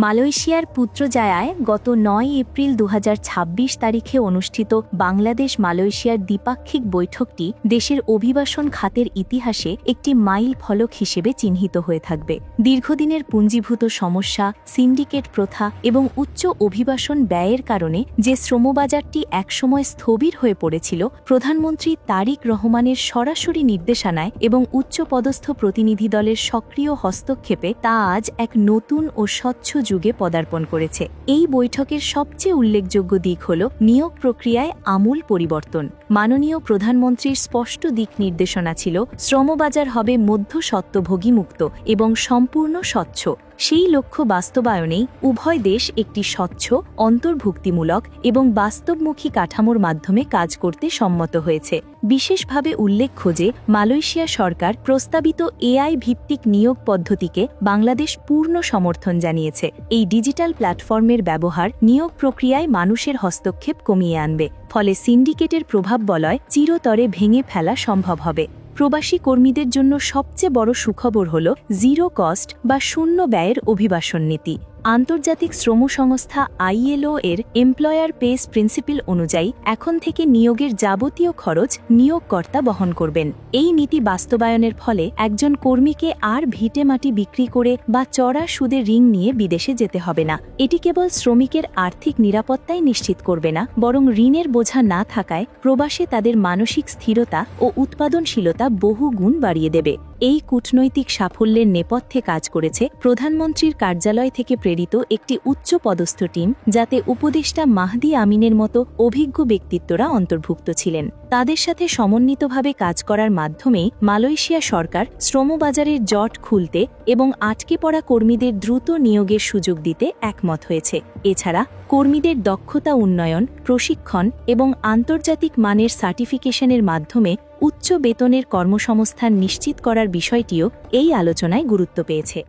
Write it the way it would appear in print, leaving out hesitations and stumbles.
মালয়েশিয়ার পুত্রজায়ায় গত ৯ এপ্রিল ২০২৬ তারিখে অনুষ্ঠিত বাংলাদেশ মালয়েশিয়ার দ্বিপাক্ষিক বৈঠকটি দেশের অভিবাসন খাতের ইতিহাসে একটি মাইল ফলক হিসেবে চিহ্নিত হয়ে থাকবে। দীর্ঘদিনের পুঞ্জীভূত সমস্যা, সিন্ডিকেট প্রথা এবং উচ্চ অভিবাসন ব্যয়ের কারণে যে শ্রমবাজারটি একসময় স্থবির হয়ে পড়েছিল, প্রধানমন্ত্রী তারিক রহমানের সরাসরি নির্দেশনায় এবং উচ্চপদস্থ প্রতিনিধি দলের সক্রিয় হস্তক্ষেপে তা আজ এক নতুন ও স্বচ্ছ যুগে পদার্পণ করেছে। এই বৈঠকের সবচেয়ে উল্লেখযোগ্য দিক হল নিয়োগ প্রক্রিয়ায় আমূল পরিবর্তন। মাননীয় প্রধানমন্ত্রীর স্পষ্ট দিক নির্দেশনা ছিল শ্রমবাজার হবে মধ্যস্বত্বভোগী মুক্ত এবং সম্পূর্ণ স্বচ্ছ। সেই লক্ষ্য বাস্তবায়নেই উভয় দেশ একটি স্বচ্ছ, অন্তর্ভুক্তিমূলক এবং বাস্তবমুখী কাঠামোর মাধ্যমে কাজ করতে সম্মত হয়েছে। বিশেষভাবে উল্লেখ্য যে মালয়েশিয়া সরকার প্রস্তাবিত এআই ভিত্তিক নিয়োগ পদ্ধতিকে বাংলাদেশ পূর্ণ সমর্থন জানিয়েছে। এই ডিজিটাল প্ল্যাটফর্মের ব্যবহার নিয়োগ প্রক্রিয়ায় মানুষের হস্তক্ষেপ কমিয়ে আনবে, ফলে সিন্ডিকেটের প্রভাব বলয় চিরতরে ভেঙে ফেলা সম্ভব হবে। প্রবাসী কর্মীদের জন্য সবচেয়ে বড় সুখবর হল জিরো কস্ট বা শূন্য ব্যয়ের অভিবাসন নীতি। আন্তর্জাতিক শ্রম সংস্থা ILO এর এমপ্লয়ার পেস প্রিন্সিপাল অনুযায়ী এখন থেকে নিয়োগের যাবতীয় খরচ নিয়োগকর্তা বহন করবেন। এই নীতি বাস্তবায়নের ফলে একজন কর্মীকে আর ভিটেমাটি বিক্রি করে বা চড়া সুদে ঋণ নিয়ে বিদেশে যেতে হবে না। এটি কেবল শ্রমিকের আর্থিক নিরাপত্তাই নিশ্চিত করবে না, বরং ঋণের বোঝা না থাকায় প্রবাসে তাদের মানসিক স্থিরতা ও উৎপাদনশীলতা বহু গুণ বাড়িয়ে দেবে। এই কূটনৈতিক সাফল্যের নেপথ্যে কাজ করেছে প্রধানমন্ত্রীর কার্যালয় থেকে প্রেরিত একটি উচ্চ পদস্থ টিম, যাতে উপদেষ্টা মাহদি আমিনের মতো অভিজ্ঞ ব্যক্তিত্বরা অন্তর্ভুক্ত ছিলেন। তাদের সাথে সমন্বিতভাবে কাজ করার মাধ্যমে মালয়েশিয়া সরকার শ্রমবাজারের জট খুলতে এবং আটকে পড়া কর্মীদের দ্রুত নিয়োগের সুযোগ দিতে একমত হয়েছে। এছাড়া কর্মীদের দক্ষতা উন্নয়ন, প্রশিক্ষণ এবং আন্তর্জাতিক মানের সার্টিফিকেশনের মাধ্যমে উচ্চ বেতনের কর্মসংস্থান নিশ্চিত করার বিষয়টিও এই আলোচনায় গুরুত্ব পেয়েছে।